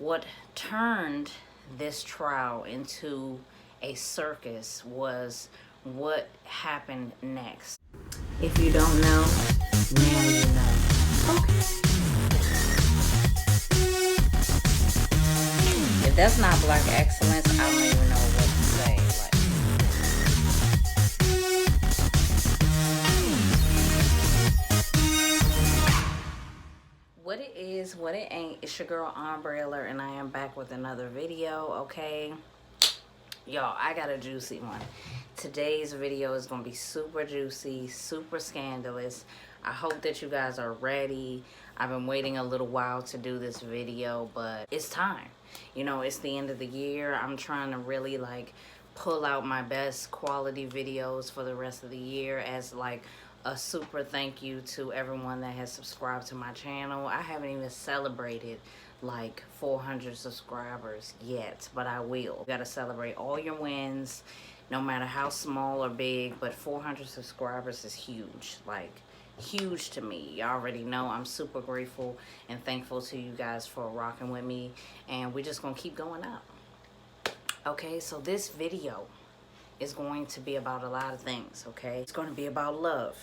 What turned this trial into a circus was what happened next. If you don't know, now you know. Okay. If that's not black excellence, I don't even know what to say. What it is, what it ain't, it's your girl AMBREALERTT, and I am back with another video. Okay, y'all, I got a juicy one. Today's video is gonna be super juicy, super scandalous. I hope that you guys are ready. I've been waiting a little while to do this video, but it's time. You know, it's the end of the year. I'm trying to really like pull out my best quality videos for the rest of the year as like a super thank you to everyone that has subscribed to my channel. I haven't even celebrated like 400 subscribers yet, but I will. You gotta celebrate all your wins, no matter how small or big, but 400 subscribers is huge, like huge to me. You already know I'm super grateful and thankful to you guys for rocking with me, and we're just gonna keep going up. Okay, so this video is going to be about a lot of things. Okay, it's going to be about love,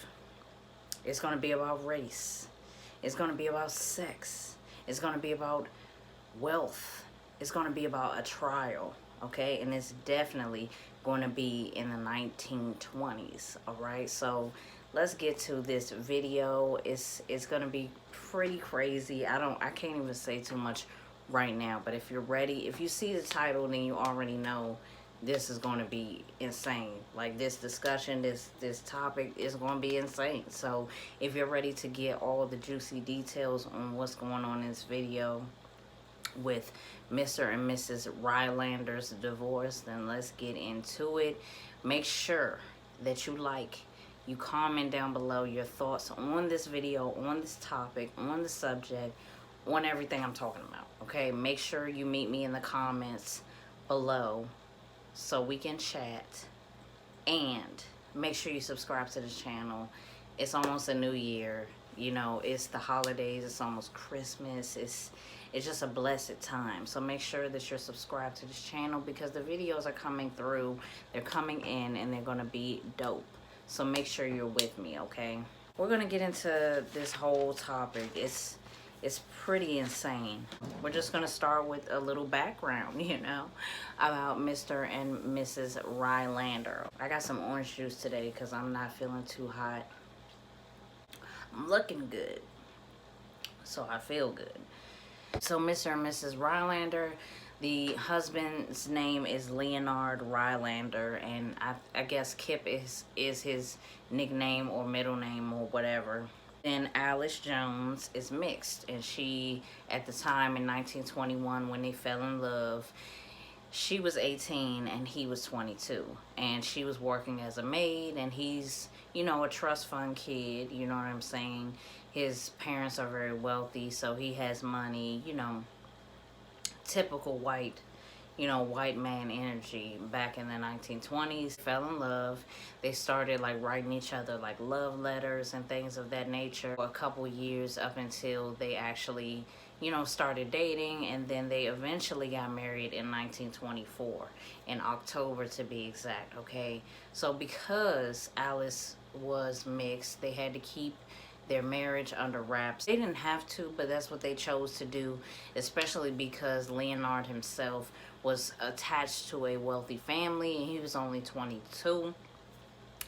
it's going to be about race, it's going to be about sex, it's going to be about wealth, it's going to be about a trial. Okay, and it's definitely going to be in the 1920s. All right, so let's get to this video. It's going to be pretty crazy. I can't even say too much right now, but if you're ready, if you see the title, then you already know this is going to be insane. Like this discussion, this topic is going to be insane. So if you're ready to get all the juicy details on what's going on in this video with Mr. and Mrs. Rylander's divorce, then let's get into it. Make sure that you comment down below your thoughts on this video, on this topic, on the subject, on everything I'm talking about. Okay, make sure you meet me in the comments below so we can chat, and make sure you subscribe to the channel. It's almost a new year, you know, it's the holidays, it's almost Christmas, it's just a blessed time. So make sure that you're subscribed to this channel, because the videos are coming through, they're coming in, and they're gonna be dope. So make sure you're with me. Okay, we're gonna get into this whole topic. It's pretty insane. We're just gonna start with a little background, you know, about Mr. and Mrs. Rylander. I got some orange juice today because I'm not feeling too hot. I'm looking good, so I feel good. So Mr. and Mrs. Rylander, the husband's name is Leonard Rylander, and I guess Kip is his nickname or middle name or whatever. Then Alice Jones is mixed, and she, at the time in 1921 when they fell in love, she was 18 and he was 22, and she was working as a maid, and he's, you know, a trust fund kid, you know what I'm saying? His parents are very wealthy, so he has money, you know, typical white, you know, white man energy back in the 1920s. Fell in love. They started like writing each other like love letters and things of that nature for a couple years, up until they actually, you know, started dating, and then they eventually got married in 1924, in October to be exact. Okay, so because Alice was mixed, they had to keep their marriage under wraps. They didn't have to, but that's what they chose to do, especially because Leonard himself was attached to a wealthy family, and he was only 22,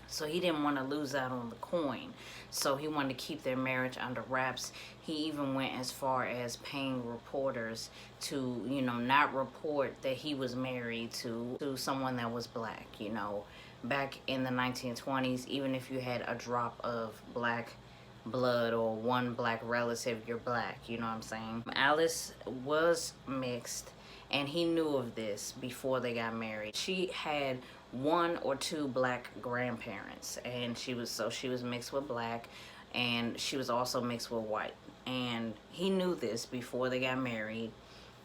so he didn't want to lose out on the coin. So he wanted to keep their marriage under wraps. He even went as far as paying reporters to, you know, not report that he was married to someone that was black. You know, back in the 1920s, even if you had a drop of black blood or one black relative, you're black, you know what I'm saying? Alice was mixed, and he knew of this before they got married. She had one or two black grandparents, and she was mixed with black, and she was also mixed with white, and he knew this before they got married.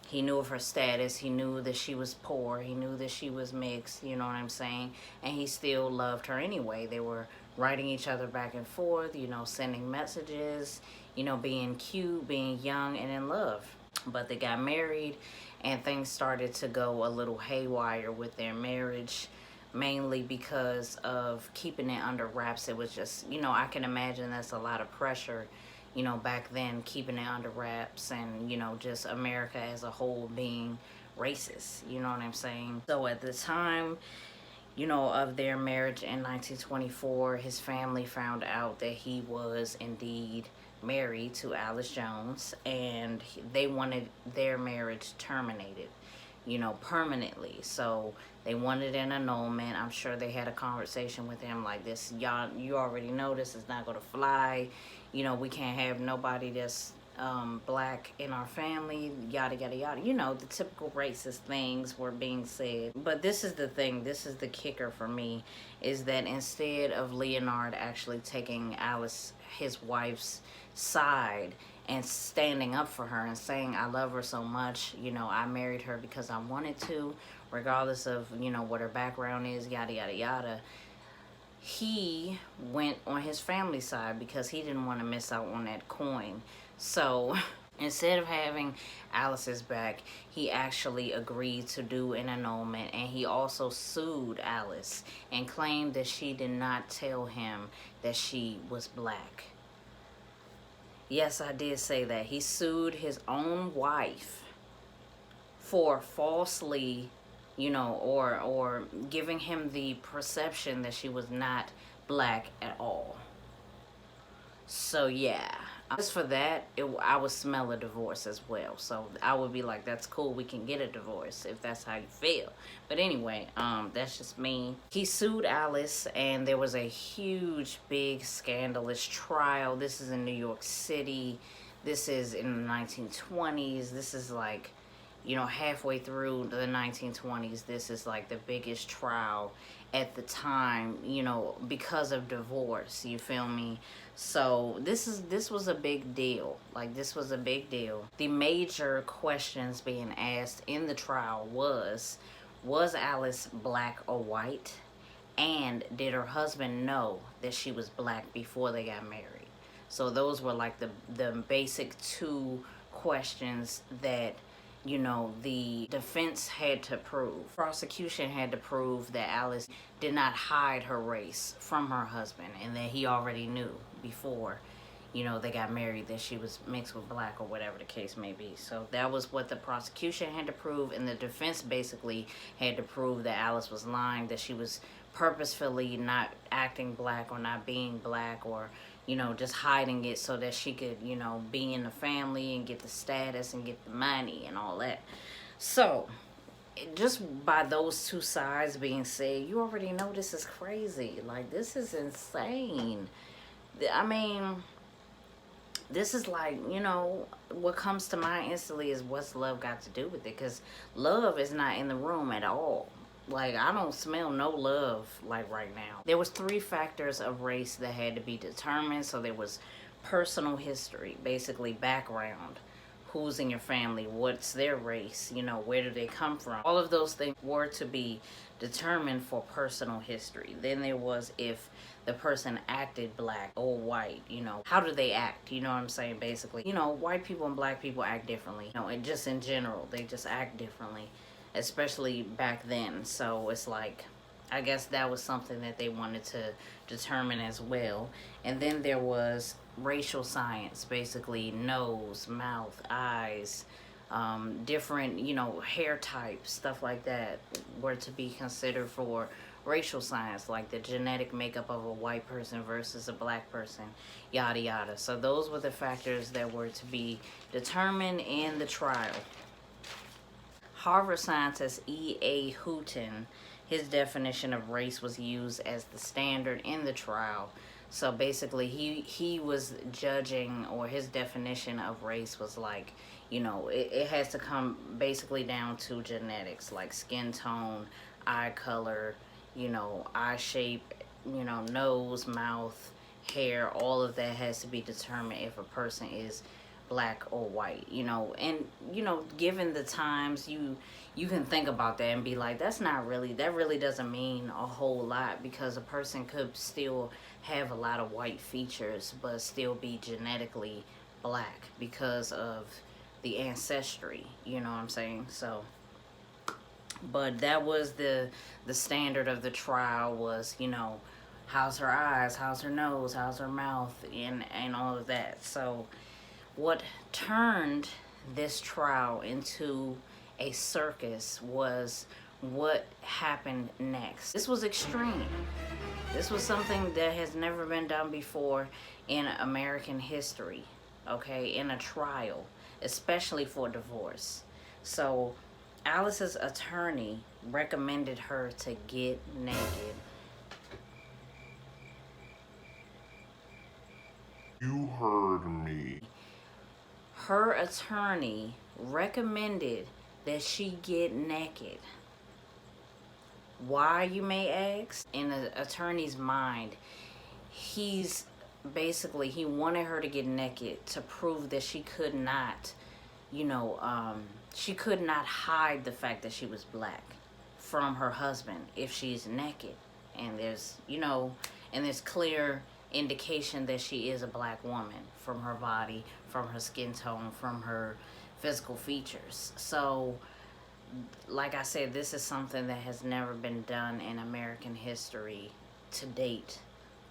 He knew of her status. He knew that she was poor. He knew that she was mixed, you know what I'm saying? And he still loved her anyway. They were writing each other back and forth, you know, sending messages, you know, being cute, being young and in love. But they got married, and things started to go a little haywire with their marriage, mainly because of keeping it under wraps. It was just, you know, I can imagine that's a lot of pressure, you know, back then, keeping it under wraps, and, you know, just America as a whole being racist, you know what I'm saying? So at the time, you know, of their marriage in 1924, his family found out that he was indeed married to Alice Jones, and they wanted their marriage terminated, you know, permanently. So they wanted an annulment. I'm sure they had a conversation with him like this. Y'all, you already know this is not going to fly. You know, we can't have nobody that's black in our family, yada yada yada. You know, the typical racist things were being said. But this is the thing, this is the kicker for me, is that instead of Leonard actually taking Alice, his wife's side, and standing up for her and saying, I love her so much, you know, I married her because I wanted to, regardless of, you know, what her background is, yada yada yada, he went on his family side because he didn't want to miss out on that coin. So instead of having Alice's back, he actually agreed to do an annulment, and he also sued Alice and claimed that she did not tell him that she was black. Yes, I did say that. He sued his own wife for falsely, you know, or giving him the perception that she was not black at all. So yeah, as for that, I would smell a divorce as well. So I would be like, that's cool, we can get a divorce if that's how you feel. But anyway, that's just me. He sued Alice, and there was a huge, big, scandalous trial. This is in New York City. This is in the 1920s. This is like, you know, halfway through the 1920s. This is like the biggest trial at the time, you know, because of divorce, you feel me? So this was a big deal. Like, this was a big deal. The major questions being asked in the trial was Alice black or white? And did her husband know that she was black before they got married? So those were like the basic two questions that, you know, the defense had to prove. Prosecution had to prove that Alice did not hide her race from her husband, and that he already knew before, you know, they got married that she was mixed with black, or whatever the case may be. So that was what the prosecution had to prove, and the defense basically had to prove that Alice was lying, that she was purposefully not acting black or not being black, or, you know, just hiding it so that she could, you know, be in the family and get the status and get the money and all that. So just by those two sides being said, you already know this is crazy. Like, this is insane. I mean, this is like, you know, what comes to mind instantly is, what's love got to do with it? Because love is not in the room at all. Like, I don't smell no love, like, right now. There was 3 factors of race that had to be determined. So there was personal history, basically background. Who's in your family? What's their race? You know, where do they come from? All of those things were to be determined for personal history. Then there was if the person acted black or white, you know, how do they act? You know what I'm saying? Basically, you know, white people and black people act differently. You know, and just in general, they just act differently, especially back then. So it's like, I guess that was something that they wanted to determine as well. And then there was racial science, basically nose, mouth, eyes, different, you know, hair types, stuff like that were to be considered for racial science, like the genetic makeup of a white person versus a black person, yada yada. So those were the factors that were to be determined in the trial. Harvard scientist E.A. Houghton, his definition of race was used as the standard in the trial. So basically, he was judging, or his definition of race was like, you know, it has to come basically down to genetics, like skin tone, eye color, you know, eye shape, you know, nose, mouth, hair, all of that has to be determined if a person is black or white, you know. And, you know, given the times, you can think about that and be like, that really doesn't mean a whole lot, because a person could still have a lot of white features but still be genetically black because of the ancestry, you know what I'm saying? So, but that was the standard of the trial was, you know, how's her eyes, how's her nose, how's her mouth, and all of that. So what turned this trial into a circus was what happened next. This was extreme. This was something that has never been done before in American history, okay, in a trial, especially for divorce. So Alice's attorney recommended her to get naked. You heard me. Her attorney recommended that she get naked. Why, you may ask? In the attorney's mind, he's basically, he wanted her to get naked to prove that she could not, you know, she could not hide the fact that she was black from her husband if she's naked. And there's, you know, and there's clear indication that she is a black woman from her body, from her skin tone, from her physical features. So, like I said, this is something that has never been done in American history to date,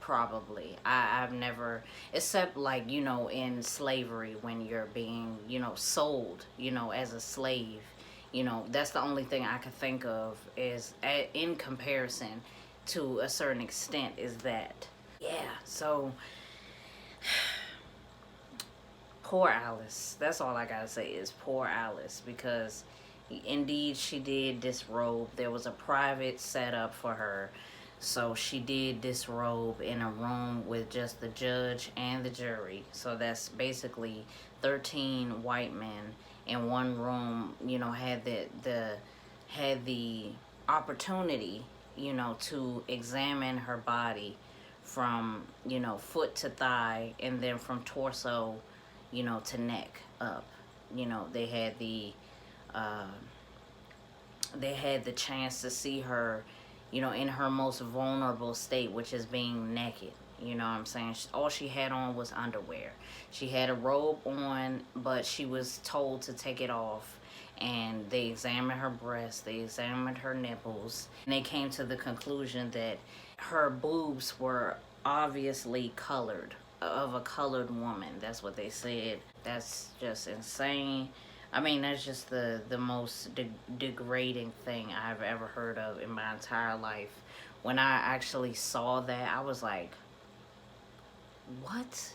probably. I've never, except like, you know, in slavery when you're being, you know, sold, you know, as a slave. You know, that's the only thing I can think of is, in comparison to a certain extent, is that. Yeah, so poor Alice. That's all I gotta say is poor Alice, because indeed she did disrobe. There was a private setup for her, so she did disrobe in a room with just the judge and the jury. So that's basically 13 white men in one room, you know, had the opportunity, you know, to examine her body from, you know, foot to thigh, and then from torso, you know, to neck up. You know, they had the chance to see her, you know, in her most vulnerable state, which is being naked. You know what I'm saying? All she had on was underwear. She had a robe on, but she was told to take it off. And they examined her breasts, they examined her nipples, and they came to the conclusion that her boobs were obviously colored, of a colored woman. That's what they said. That's just insane. I mean, that's just the most degrading thing I've ever heard of in my entire life. When I actually saw that, I was like, what?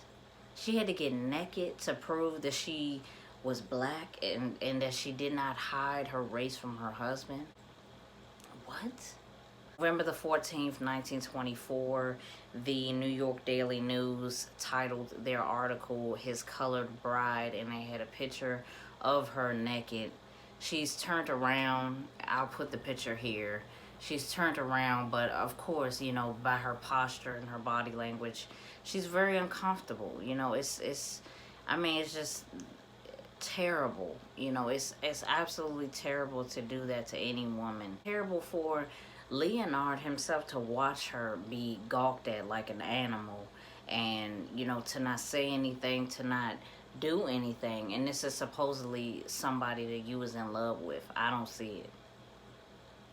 She had to get naked to prove that she was black and that she did not hide her race from her husband? What? November the 14th, 1924, the New York Daily News titled their article, "His Colored Bride," and they had a picture of her naked. She's turned around. I'll put the picture here. She's turned around, but of course, you know, by her posture and her body language, she's very uncomfortable. You know, I mean, it's just terrible. You know, it's absolutely terrible to do that to any woman. Terrible for Leonard himself to watch her be gawked at like an animal, and, you know, to not say anything, to not do anything. And this is supposedly somebody that you was in love with. I don't see it.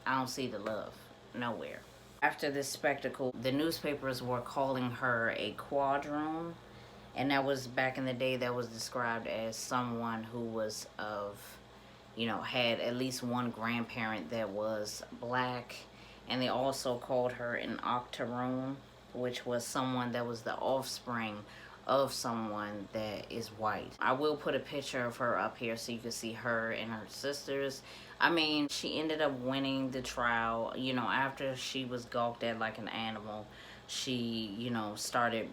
I don't see the love nowhere. After this spectacle, the newspapers were calling her a quadroon, and that was, back in the day, that was described as someone who was of, you know, had at least one grandparent that was black. And they also called her an octoroon, which was someone that was the offspring of someone that is white. I will put a picture of her up here so you can see her and her sisters. I mean, she ended up winning the trial. You know, after she was gawked at like an animal, she, you know,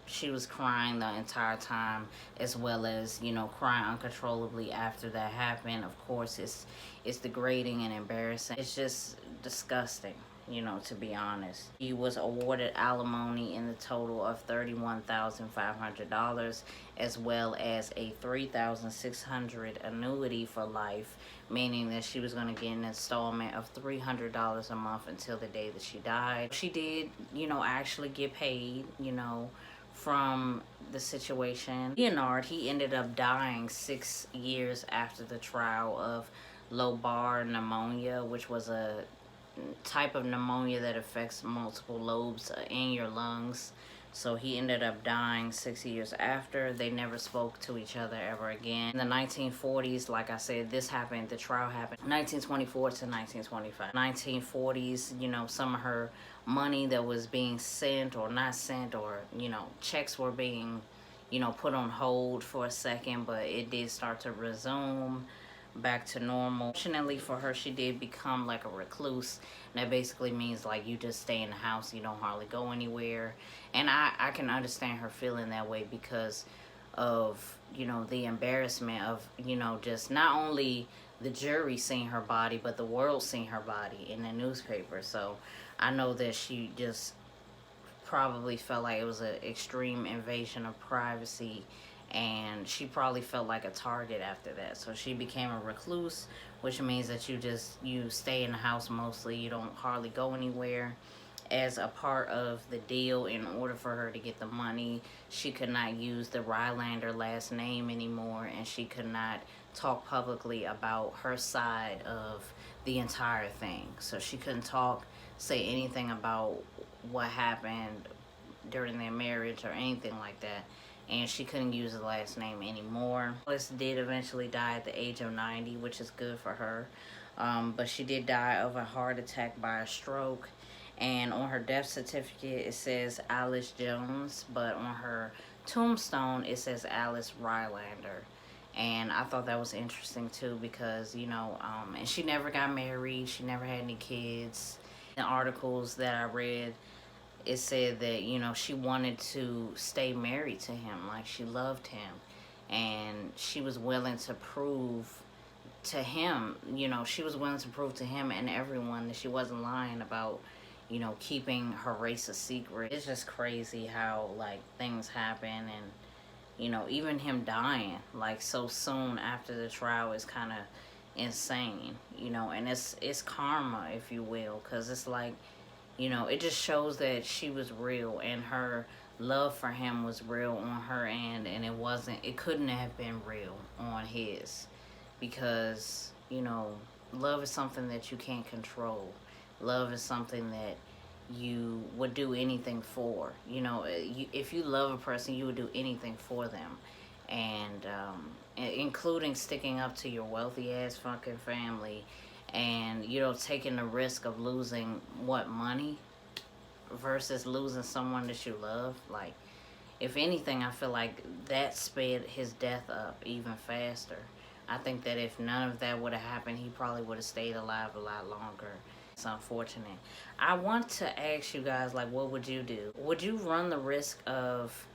she was crying the entire time, as well as, you know, crying uncontrollably after that happened. Of course, it's degrading and embarrassing. It's just disgusting, you know, to be honest. He was awarded alimony in the total of $31,500, as well as a $3,600 annuity for life, meaning that she was going to get an installment of $300 a month until the day that she died. She did, you know, actually get paid, you know, from the situation. Leonard, he ended up dying 6 years after the trial of lobar pneumonia, which was a type of pneumonia that affects multiple lobes in your lungs. So he ended up dying 6 years after. They never spoke to each other ever again. In the 1940s, like I said, this happened, the trial happened 1924 to 1925. 1940s, you know, some of her money that was being sent or not sent, or, you know, checks were being, you know, put on hold for a second, but it did start to resume back to normal. Fortunately for her, she did become like a recluse. And that basically means like you just stay in the house, you don't hardly go anywhere. And I can understand her feeling that way because of, you know, the embarrassment of, you know, just not only the jury seeing her body, but the world seeing her body in the newspaper. So I know that she just probably felt like it was an extreme invasion of privacy, and she probably felt like a target after that. So she became a recluse, which means that you stay in the house mostly, you don't hardly go anywhere. As a part of the deal, in order for her to get the money, she could not use the Rylander last name anymore, and she could not talk publicly about her side of the entire thing. So she couldn't say anything about what happened during their marriage or anything like that, and she couldn't use the last name anymore. Alice did eventually die at the age of 90, which is good for her, but she did die of a heart attack by a stroke. And on her death certificate it says Alice Jones, but on her tombstone it says Alice Rylander. And I thought that was interesting too, because, you know, and she never got married, she never had any kids. In articles that I read, it said that, you know, she wanted to stay married to him, like she loved him, and she was willing to prove to him, you know, she was willing to prove to him and everyone that she wasn't lying about, you know, keeping her race a secret. It's just crazy how, like, things happen, and, you know, even him dying, like, so soon after the trial is kind of insane, you know, and it's karma, if you will, because it's like, you know, it just shows that she was real, and her love for him was real on her end, and it couldn't have been real on his, because, you know, love is something that you can't control. Love is something that you would do anything for. You know, if you love a person, you would do anything for them. And including sticking up to your wealthy ass fucking family, and, you know, taking the risk of losing money versus losing someone that you love. Like, if anything, I feel like that sped his death up even faster. I think that if none of that would have happened, he probably would have stayed alive a lot longer. It's unfortunate. I want to ask you guys, like, what would you do? Would you run the risk of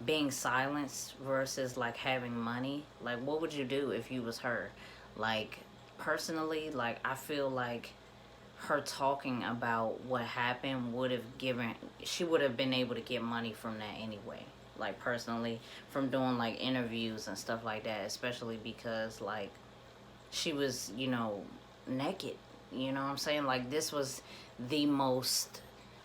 being silenced versus, like, having money? Like, what would you do if you was her? Like, personally, like, I feel like her talking about what happened she would have been able to get money from that anyway. Like, personally, from doing, like, interviews and stuff like that, especially because, like, she was, you know, naked. You know what I'm saying? Like, this was the most,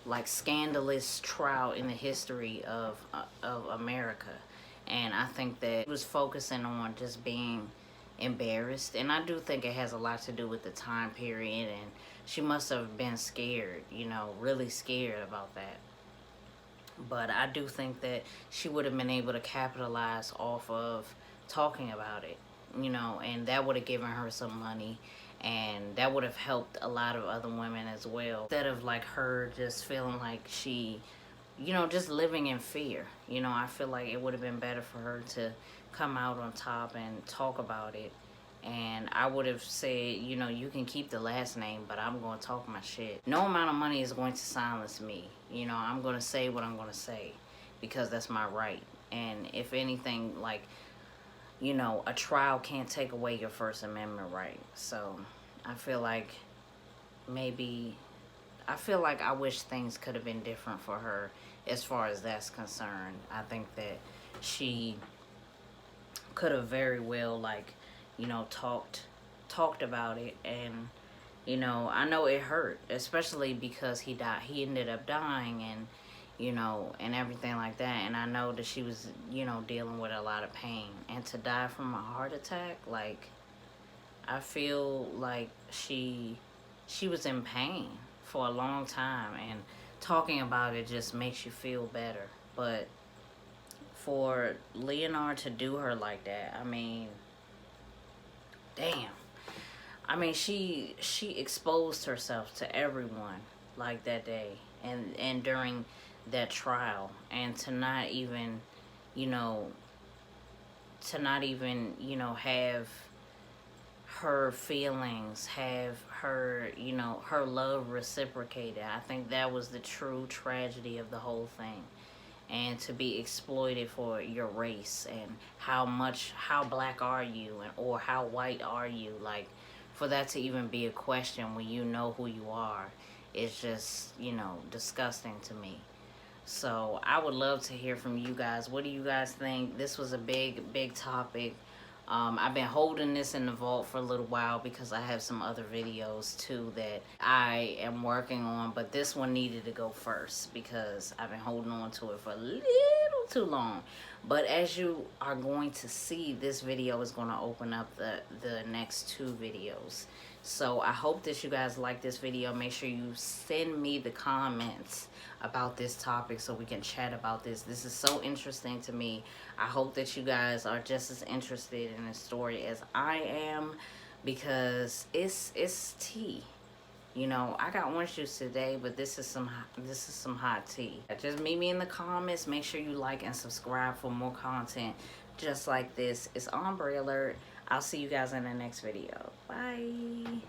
like, scandalous trial in the history of America. And I think that it was focusing on just being embarrassed. And I do think it has a lot to do with the time period. And she must have been scared, you know, really scared about that. But I do think that she would have been able to capitalize off of talking about it, you know, and that would have given her some money, and that would have helped a lot of other women as well. Instead of, like, her just feeling like she, you know, just living in fear. You know, I feel like it would have been better for her to come out on top and talk about it. And I would have said, you know, you can keep the last name, but I'm going to talk my shit. No amount of money is going to silence me. You know, I'm going to say what I'm going to say, because that's my right. And if anything, like, you know, a trial can't take away your First Amendment right. So I feel like I wish things could have been different for her as far as that's concerned. I think that she could have very well, like, you know, talked about it. And, you know, I know it hurt, especially because he ended up dying, and, you know, and everything like that. And I know that she was, you know, dealing with a lot of pain. And to die from a heart attack, like, I feel like she was in pain for a long time, and talking about it just makes you feel better. But for Leonard to do her like that, I mean, damn. I mean, she exposed herself to everyone like that day, and during that trial, and to not even, you know, have her feelings, have her, you know, her love reciprocated. I think that was the true tragedy of the whole thing. And to be exploited for your race, and how black are you, and or how white are you, like, for that to even be a question when you know who you are, is just, you know, disgusting to me. So I would love to hear from you guys. What do you guys think? This was a big topic. I've been holding this in the vault for a little while because I have some other videos too that I am working on, but this one needed to go first because I've been holding on to it for a little too long. But as you are going to see, this video is going to open up the next two videos. So I hope that you guys like this video. Make sure you send me the comments about this topic so we can chat about this. This is so interesting to me. I hope that you guys are just as interested in the story as I am, because it's tea. You know, I got orange juice today, but this is some hot tea. Just meet me in the comments. Make sure you like and subscribe for more content just like this. It's Ombre Alert. I'll see you guys in the next video. Bye.